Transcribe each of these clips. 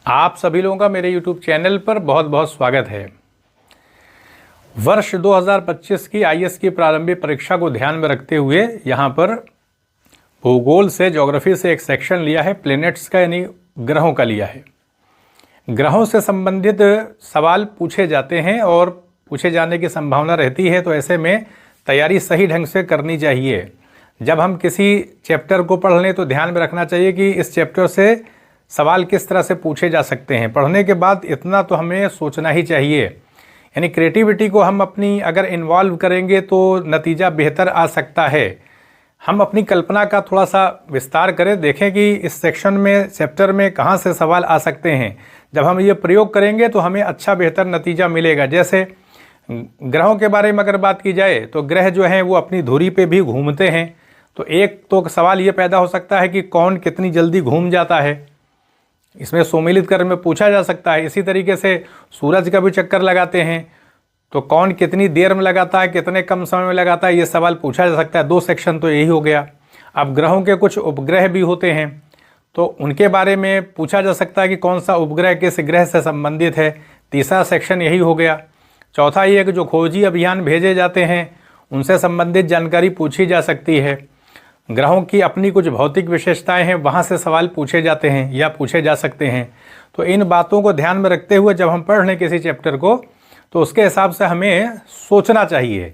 आप सभी लोगों का मेरे YouTube चैनल पर बहुत बहुत स्वागत है। वर्ष 2025 की आईएएस की प्रारंभिक परीक्षा को ध्यान में रखते हुए यहाँ पर भूगोल से, ज्योग्राफी से एक सेक्शन लिया है, प्लैनेट्स का यानी ग्रहों का लिया है। ग्रहों से संबंधित सवाल पूछे जाते हैं और पूछे जाने की संभावना रहती है, तो ऐसे में तैयारी सही ढंग से करनी चाहिए। जब हम किसी चैप्टर को पढ़ लें तो ध्यान में रखना चाहिए कि इस चैप्टर से सवाल किस तरह से पूछे जा सकते हैं। पढ़ने के बाद इतना तो हमें सोचना ही चाहिए, यानी क्रिएटिविटी को हम अपनी अगर इन्वॉल्व करेंगे तो नतीजा बेहतर आ सकता है। हम अपनी कल्पना का थोड़ा सा विस्तार करें, देखें कि इस सेक्शन में, चैप्टर में कहाँ से सवाल आ सकते हैं। जब हम ये प्रयोग करेंगे तो हमें अच्छा बेहतर नतीजा मिलेगा। जैसे ग्रहों के बारे में अगर बात की जाए तो ग्रह जो हैं वो अपनी धुरी पे भी घूमते हैं, तो एक तो सवाल ये पैदा हो सकता है कि कौन कितनी जल्दी घूम जाता है, इसमें सम्मिलित कर में पूछा जा सकता है। इसी तरीके से सूरज का भी चक्कर लगाते हैं तो कौन कितनी देर में लगाता है, कितने कम समय में लगाता है, ये सवाल पूछा जा सकता है। 2 सेक्शन तो यही हो गया। अब ग्रहों के कुछ उपग्रह भी होते हैं तो उनके बारे में पूछा जा सकता है कि कौन सा उपग्रह किस ग्रह से संबंधित है। 3रा सेक्शन यही हो गया। चौथा ये कि जो खोजी अभियान भेजे जाते हैं उनसे संबंधित जानकारी पूछी जा सकती है। ग्रहों की अपनी कुछ भौतिक विशेषताएं हैं, वहाँ से सवाल पूछे जाते हैं या पूछे जा सकते हैं। तो इन बातों को ध्यान में रखते हुए जब हम पढ़ लें किसी चैप्टर को तो उसके हिसाब से हमें सोचना चाहिए,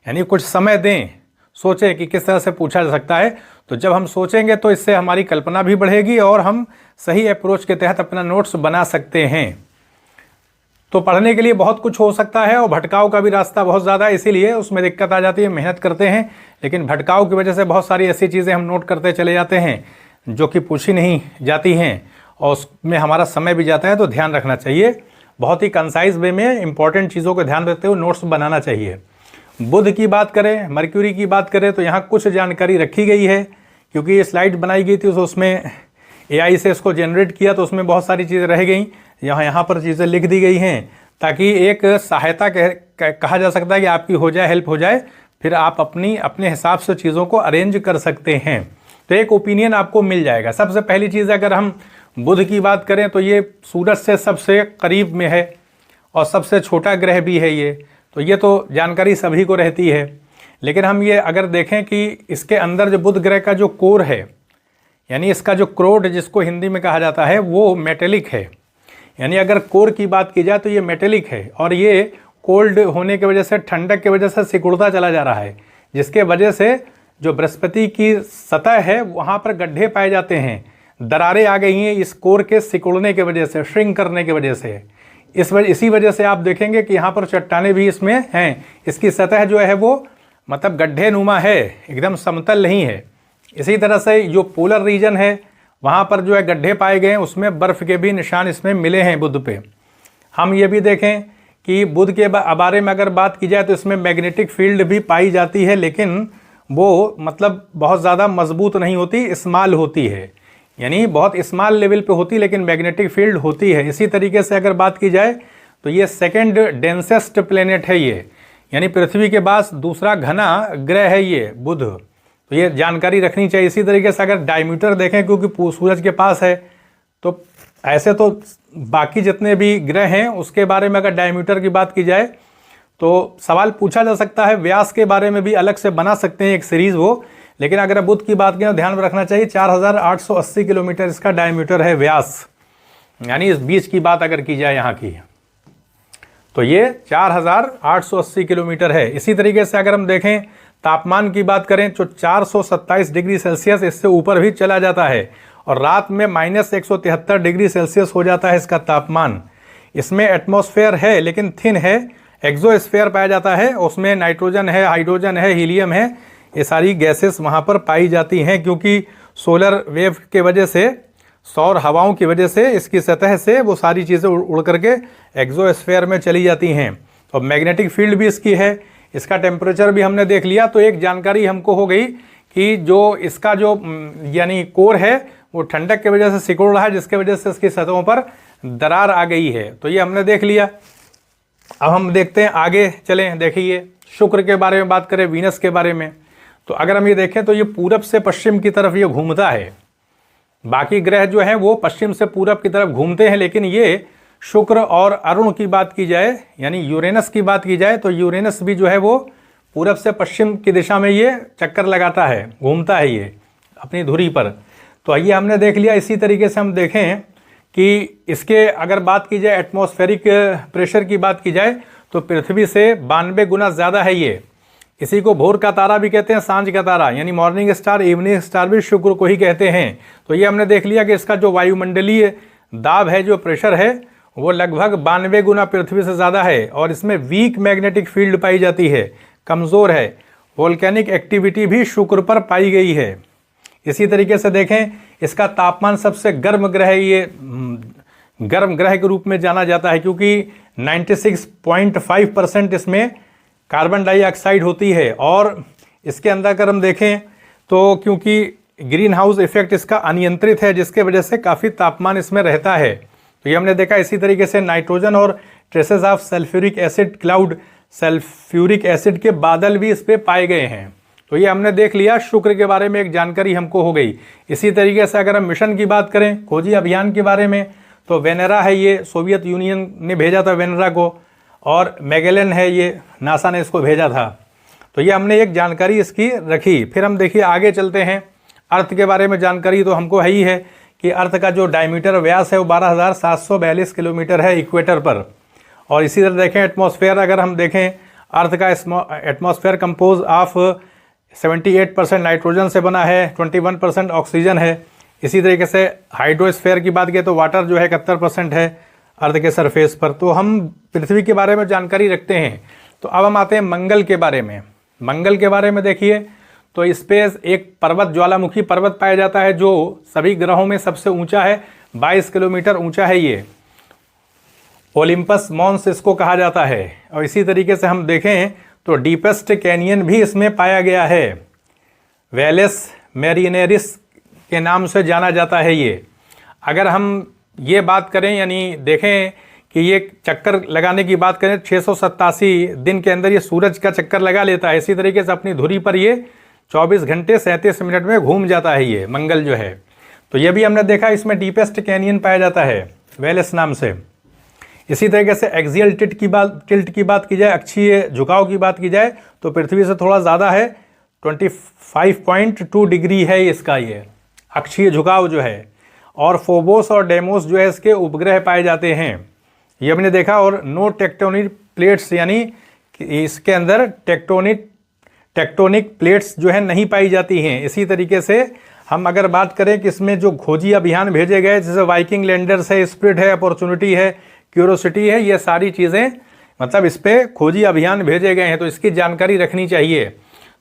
यानी कुछ समय दें, सोचें कि किस तरह से पूछा जा सकता है। तो जब हम सोचेंगे तो इससे हमारी कल्पना भी बढ़ेगी और हम सही अप्रोच के तहत अपना नोट्स बना सकते हैं। तो पढ़ने के लिए बहुत कुछ हो सकता है और भटकाव का भी रास्ता बहुत ज़्यादा है, इसीलिए उसमें दिक्कत आ जाती है। मेहनत करते हैं लेकिन भटकाव की वजह से बहुत सारी ऐसी चीज़ें हम नोट करते चले जाते हैं जो कि पूछी नहीं जाती हैं और उसमें हमारा समय भी जाता है। तो ध्यान रखना चाहिए, बहुत ही कंसाइज वे में इंपॉर्टेंट चीज़ों को ध्यान रखते हुए नोट्स बनाना चाहिए। बुध की बात करें, मर्क्यूरी की बात करें तो यहाँ कुछ जानकारी रखी गई है, क्योंकि ये स्लाइड बनाई गई थी तो उसमें AI से इसको जनरेट किया तो उसमें बहुत सारी चीज़ें रह गई। यहाँ पर चीज़ें लिख दी गई हैं ताकि एक सहायता कहा जा सकता है कि आपकी हो जाए, हेल्प हो जाए, फिर आप अपने हिसाब से चीज़ों को अरेंज कर सकते हैं। तो एक ओपिनियन आपको मिल जाएगा। सबसे पहली चीज़ अगर हम बुध की बात करें तो ये सूरज से सबसे करीब में है और सबसे छोटा ग्रह भी है ये तो जानकारी सभी को रहती है। लेकिन हम ये अगर देखें कि इसके अंदर जो बुध ग्रह का जो कोर है, यानी इसका जो क्रोड जिसको हिंदी में कहा जाता है, वो मेटेलिक है। यानी अगर कोर की बात की जाए तो ये मेटेलिक है और ये कोल्ड होने की वजह से, ठंडक की वजह से सिकुड़ता चला जा रहा है, जिसके वजह से जो बृहस्पति की सतह है वहाँ पर गड्ढे पाए जाते हैं, दरारें आ गई हैं इस कोर के सिकुड़ने की वजह से, श्रिंक करने की वजह से। इसी वजह से आप देखेंगे कि यहाँ पर चट्टानें भी इसमें हैं। इसकी सतह जो है वो मतलब गड्ढे नुमा है, एकदम समतल नहीं है। इसी तरह से जो पोलर रीजन है वहाँ पर जो है गड्ढे पाए गए हैं, उसमें बर्फ़ के भी निशान इसमें मिले हैं बुध पे। हम ये भी देखें कि बुध के बारे में अगर बात की जाए तो इसमें मैग्नेटिक फील्ड भी पाई जाती है, लेकिन वो मतलब बहुत ज़्यादा मजबूत नहीं होती, स्मॉल होती है, यानी बहुत स्मॉल लेवल पे होती, लेकिन मैग्नेटिक फील्ड होती है। इसी तरीके से अगर बात की जाए तो ये सेकेंड डेंसेस्ट प्लेनेट है ये, यानी पृथ्वी के बाद दूसरा घना ग्रह है ये बुध। तो ये जानकारी रखनी चाहिए। इसी तरीके से अगर डायमीटर देखें, क्योंकि सूरज के पास है, तो ऐसे तो बाकी जितने भी ग्रह हैं उसके बारे में अगर डायमीटर की बात की जाए तो सवाल पूछा जा सकता है। व्यास के बारे में भी अलग से बना सकते हैं एक सीरीज़ वो, लेकिन अगर बुध की बात करें तो ध्यान में रखना चाहिए 4880 किलोमीटर इसका डायमीटर है, व्यास। यानी इस बीच की बात अगर की जाए यहाँ की तो ये 4880 किलोमीटर है। इसी तरीके से अगर हम देखें तापमान की बात करें तो 427 डिग्री सेल्सियस इससे ऊपर भी चला जाता है और रात में -173 डिग्री सेल्सियस हो जाता है इसका तापमान। इसमें एटमॉस्फेयर है लेकिन थिन है, एक्सोस्फेयर पाया जाता है, उसमें नाइट्रोजन है, हाइड्रोजन है, हीलियम है, ये सारी गैसेस वहाँ पर पाई जाती हैं, क्योंकि सोलर वेव के वजह से, सौर हवाओं की वजह से इसकी सतह से वो सारी चीज़ें उड़ करके एक्सोस्फेयर में चली जाती हैं। और मैग्नेटिक फील्ड भी इसकी है, इसका टेम्परेचर भी हमने देख लिया। तो एक जानकारी हमको हो गई कि जो इसका जो यानी कोर है वो ठंडक की वजह से सिकुड़ रहा है, जिसके वजह से इसकी सतहों पर दरार आ गई है। तो ये हमने देख लिया। अब हम देखते हैं आगे चलें। देखिए शुक्र के बारे में बात करें, वीनस के बारे में, तो अगर हम ये देखें तो ये पूरब से पश्चिम की तरफ ये घूमता है, बाकी ग्रह जो हैं वो पश्चिम से पूरब की तरफ घूमते हैं, लेकिन ये शुक्र और अरुण की बात की जाए यानी यूरेनस की बात की जाए तो यूरेनस भी जो है वो पूरब से पश्चिम की दिशा में ये चक्कर लगाता है, घूमता है ये अपनी धुरी पर। तो ये हमने देख लिया। इसी तरीके से हम देखें कि इसके अगर बात की जाए एटमॉस्फेरिक प्रेशर की बात की जाए तो पृथ्वी से 92 गुना ज़्यादा है ये। इसी को भोर का तारा भी कहते हैं, सांझ का तारा यानी मॉर्निंग स्टार, इवनिंग स्टार भी शुक्र को ही कहते हैं। तो ये हमने देख लिया कि इसका जो वायुमंडलीय दाब है, जो प्रेशर है, वो लगभग 92 गुना पृथ्वी से ज़्यादा है और इसमें वीक मैग्नेटिक फील्ड पाई जाती है, कमज़ोर है। वोल्केनिक एक्टिविटी भी शुक्र पर पाई गई है। इसी तरीके से देखें, इसका तापमान सबसे गर्म ग्रह, ये गर्म ग्रह के रूप में जाना जाता है क्योंकि 96.5% इसमें कार्बन डाइऑक्साइड होती है। और इसके अंदर अगर हम देखें तो क्योंकि ग्रीन हाउस इफेक्ट इसका अनियंत्रित है, जिसके वजह से काफ़ी तापमान इसमें रहता है। तो ये हमने देखा। इसी तरीके से नाइट्रोजन और traces of sulphuric acid cloud, sulphuric acid के बादल भी इस पर पाए गए हैं। तो ये हमने देख लिया, शुक्र के बारे में एक जानकारी हमको हो गई। इसी तरीके से अगर हम मिशन की बात करें, खोजी अभियान के बारे में, तो वेनेरा है, ये सोवियत यूनियन ने भेजा था वेनेरा को, और मैगेलन है, ये नासा ने इसको भेजा था। तो ये हमने एक जानकारी इसकी रखी। फिर हम देखिए आगे चलते हैं। अर्थ के बारे में जानकारी तो हमको है ही है कि अर्थ का जो डायमीटर व्यास है वो 12,742 किलोमीटर है इक्वेटर पर। और इसी तरह देखें एटमॉस्फेयर, अगर हम देखें अर्थ का एटमॉस्फेयर कंपोज ऑफ 78% नाइट्रोजन से बना है, 21% ऑक्सीजन है। इसी तरीके से हाइड्रोस्फेयर की बात करें तो वाटर जो है 71% है अर्थ के सरफेस पर। तो हम पृथ्वी के बारे में जानकारी रखते हैं। तो अब हम आते हैं मंगल के बारे में। मंगल के बारे में देखिए तो इस पे एक पर्वत, ज्वालामुखी पर्वत पाया जाता है जो सभी ग्रहों में सबसे ऊंचा है, 22 किलोमीटर ऊंचा है ये। ओलिम्पस मॉन्स इसको कहा जाता है। और इसी तरीके से हम देखें तो डीपेस्ट कैनियन भी इसमें पाया गया है, वेलेस मैरिनेरिस के नाम से जाना जाता है ये। अगर हम ये बात करें यानी देखें कि ये चक्कर लगाने की बात करें, 687 दिन के अंदर ये सूरज का चक्कर लगा लेता है। इसी तरीके से अपनी धुरी पर ये 24 घंटे 37 मिनट में घूम जाता है ये मंगल जो है। तो ये भी हमने देखा, इसमें डीपेस्ट कैनियन पाया जाता है वेलेस नाम से। इसी तरीके से एक्सियल टिल्ट की बात की जाए, अक्षीय झुकाव की बात की जाए तो पृथ्वी से थोड़ा ज़्यादा है, 25.2 डिग्री है इसका ये अक्षीय झुकाव जो है। और फोबोस और डेमोस जो है इसके उपग्रह पाए जाते हैं, ये हमने देखा। और नो टेक्टोनिक प्लेट्स यानी इसके अंदर टेक्टोनिक प्लेट्स जो है नहीं पाई जाती हैं। इसी तरीके से हम अगर बात करें कि इसमें जो खोजी अभियान भेजे गए, जैसे वाइकिंग लैंडर्स है, स्पिरिट है, अपॉर्चुनिटी है, क्यूरोसिटी है, ये सारी चीज़ें मतलब इस पर खोजी अभियान भेजे गए हैं, तो इसकी जानकारी रखनी चाहिए।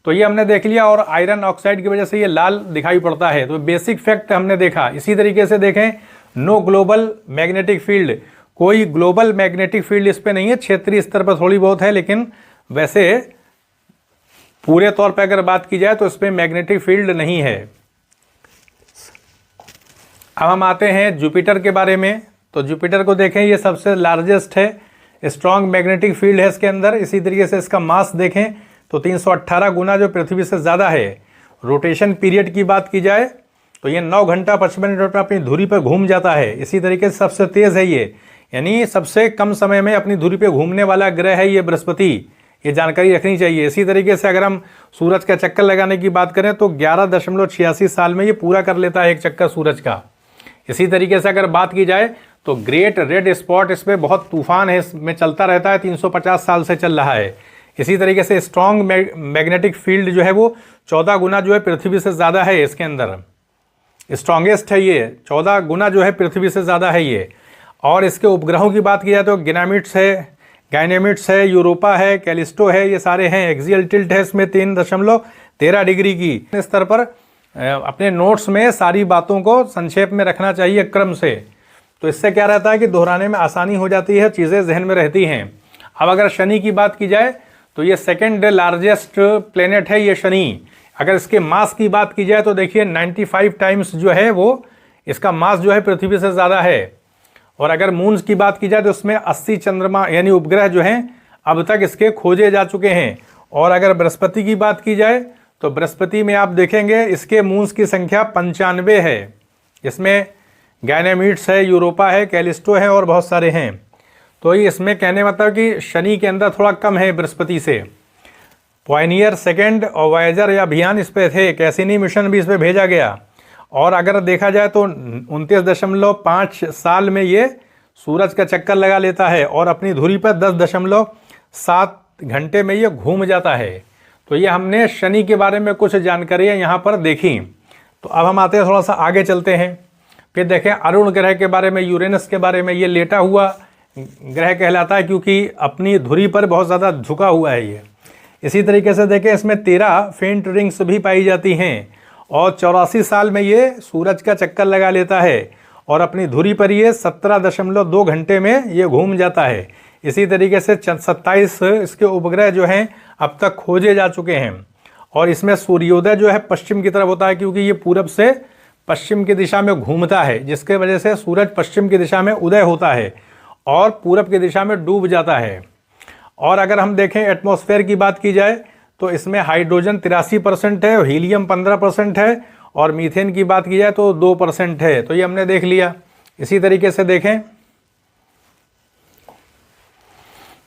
तो ये हमने देख लिया। और आयरन ऑक्साइड की वजह से ये लाल दिखाई पड़ता है, तो बेसिक फैक्ट हमने देखा। इसी तरीके से देखें नो ग्लोबल मैग्नेटिक फील्ड, कोई ग्लोबल मैग्नेटिक फील्ड इस पर नहीं है, क्षेत्रीय स्तर पर थोड़ी बहुत है, लेकिन वैसे पूरे तौर पर अगर बात की जाए तो इस पर मैग्नेटिक फील्ड नहीं है। अब हम आते हैं जुपिटर के बारे में। तो जुपिटर को देखें, ये सबसे लार्जेस्ट है, स्ट्रॉन्ग मैग्नेटिक फील्ड है इसके अंदर। इसी तरीके से इसका मास देखें तो 318 गुना जो पृथ्वी से ज़्यादा है। रोटेशन पीरियड की बात की जाए तो ये 9 घंटा 55 मिनट पर अपनी धुरी पर घूम जाता है। इसी तरीके से सबसे तेज़ है ये, यानी सबसे कम समय में अपनी धुरी पर घूमने वाला ग्रह है ये बृहस्पति, ये जानकारी रखनी चाहिए। इसी तरीके से अगर हम सूरज का चक्कर लगाने की बात करें तो 11.86 साल में ये पूरा कर लेता है एक चक्कर सूरज का। इसी तरीके से अगर बात की जाए तो ग्रेट रेड स्पॉट इस पर बहुत तूफान है, इसमें चलता रहता है, 350 साल से चल रहा है। इसी तरीके से स्ट्रॉन्ग मैग्नेटिक फील्ड जो है वो 14 गुना जो है पृथ्वी से ज़्यादा है इसके अंदर, स्ट्रॉन्गेस्ट है ये, 14 गुना जो है पृथ्वी से ज़्यादा है ये। और इसके उपग्रहों की बात की जाए तो गाइनेमिड्स है, यूरोपा है, कैलिस्टो है, ये सारे हैं। एक्सियल टिल्ट है इसमें 3.13 डिग्री की। इस स्तर पर अपने नोट्स में सारी बातों को संक्षेप में रखना चाहिए क्रम से, तो इससे क्या रहता है कि दोहराने में आसानी हो जाती है, चीज़ें जहन में रहती हैं। अब अगर शनि की बात की जाए तो ये सेकंड लार्जेस्ट प्लेनेट है ये शनि। अगर इसके मास की बात की जाए तो देखिए 95 टाइम्स जो है वो इसका मास जो है पृथ्वी से ज़्यादा है। और अगर मून्स की बात की जाए तो उसमें 80 चंद्रमा यानी उपग्रह जो हैं अब तक इसके खोजे जा चुके हैं। और अगर बृहस्पति की बात की जाए तो बृहस्पति में आप देखेंगे इसके मून्स की संख्या 95 है, इसमें गैनेमीड्स है, यूरोपा है, कैलिस्टो है और बहुत सारे हैं। तो ये इसमें कहने मतलब कि शनि के अंदर थोड़ा कम है बृहस्पति से। पायनियर सेकेंड और वॉयेजर या अभियान इस पे थे, कैसिनी मिशन भी इस पे भेजा गया। और अगर देखा जाए तो 29.5 साल में ये सूरज का चक्कर लगा लेता है और अपनी धुरी पर 10.7 घंटे में ये घूम जाता है। तो ये हमने शनि के बारे में कुछ जानकारियाँ यहाँ पर देखी। तो अब हम आते हैं, थोड़ा सा आगे चलते हैं। फिर देखें अरुण ग्रह के बारे में, यूरेनस के बारे में। ये लेटा हुआ ग्रह कहलाता है क्योंकि अपनी धुरी पर बहुत ज़्यादा झुका हुआ है ये। इसी तरीके से देखें इसमें 13 फेंट रिंग्स भी पाई जाती हैं और 84 साल में ये सूरज का चक्कर लगा लेता है और अपनी धुरी पर ये 17.2 घंटे में ये घूम जाता है। इसी तरीके से 27 इसके उपग्रह जो हैं अब तक खोजे जा चुके हैं। और इसमें सूर्योदय जो है पश्चिम की तरफ होता है क्योंकि ये पूरब से पश्चिम की दिशा में घूमता है, जिसके वजह से सूरज पश्चिम की दिशा में उदय होता है और पूरब की दिशा में डूब जाता है। और अगर हम देखें एटमॉस्फेयर की बात की जाए तो इसमें हाइड्रोजन 83% है, हीलियम 15% है और मीथेन की बात की जाए तो 2% है। तो ये हमने देख लिया। इसी तरीके से देखें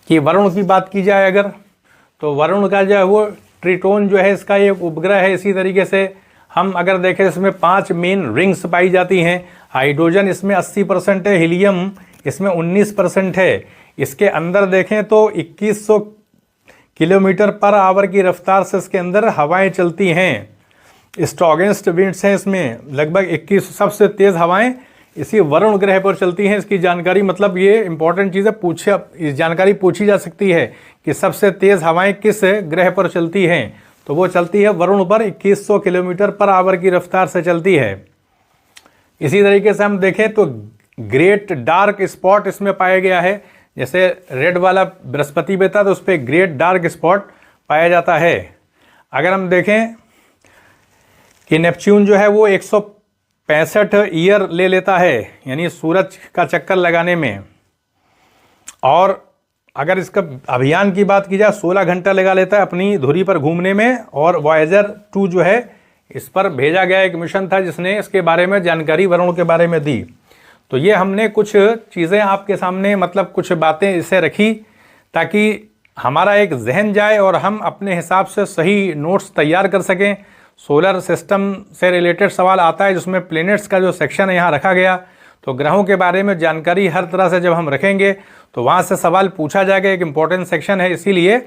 कि वरुण की बात की जाए अगर, तो वरुण का जो है वो ट्रिटोन जो है इसका एक उपग्रह है। इसी तरीके से हम अगर देखें इसमें 5 मेन रिंग्स पाई जाती हैं। हाइड्रोजन इसमें 80% है, हीलियम इसमें 19% है। इसके अंदर देखें तो 2100 किलोमीटर पर आवर की रफ्तार से इसके अंदर हवाएं चलती हैं। स्ट्रॉगेस्ट विंड्स हैं इसमें, लगभग 21 सबसे तेज़ हवाएं इसी वरुण ग्रह पर चलती हैं। इसकी जानकारी मतलब ये इंपॉर्टेंट चीज़ है, इस जानकारी पूछी जा सकती है कि सबसे तेज़ हवाएं किस ग्रह पर चलती हैं। तो वो चलती है वरुण पर, 2100 किलोमीटर पर आवर की रफ्तार से चलती है। इसी तरीके से हम देखें तो ग्रेट डार्क स्पॉट इसमें पाया गया है। जैसे रेड वाला बृहस्पति पे था तो उस पर ग्रेट डार्क स्पॉट पाया जाता है। अगर हम देखें कि नेपच्यून जो है वो 165 ईयर ले लेता है, यानी सूरज का चक्कर लगाने में। और अगर इसका अभियान की बात की जाए 16 घंटा लगा लेता है अपनी धुरी पर घूमने में। और वॉयेजर 2 जो है इस पर भेजा गया एक मिशन था जिसने इसके बारे में जानकारी वरुण के बारे में दी। तो ये हमने कुछ चीज़ें आपके सामने मतलब कुछ बातें इसे रखी ताकि हमारा एक जहन जाए और हम अपने हिसाब से सही नोट्स तैयार कर सकें। सोलर सिस्टम से रिलेटेड सवाल आता है जिसमें प्लैनेट्स का जो सेक्शन है यहाँ रखा गया। तो ग्रहों के बारे में जानकारी हर तरह से जब हम रखेंगे तो वहाँ से सवाल पूछा जाएगा, एक इम्पॉर्टेंट सेक्शन है। इसीलिए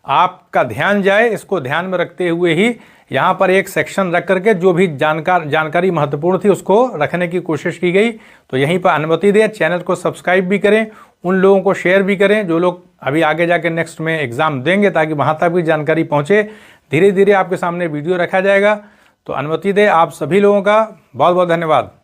आपका ध्यान जाए, इसको ध्यान में रखते हुए ही यहाँ पर एक सेक्शन रख करके जो भी जानकारी महत्वपूर्ण थी उसको रखने की कोशिश की गई। तो यहीं पर अनुमति दें, चैनल को सब्सक्राइब भी करें, उन लोगों को शेयर भी करें जो लोग अभी आगे जाके नेक्स्ट में एग्ज़ाम देंगे, ताकि वहाँ तक भी जानकारी पहुँचे। धीरे धीरे आपके सामने वीडियो रखा जाएगा। तो अनुमति दें। आप सभी लोगों का बहुत बहुत धन्यवाद।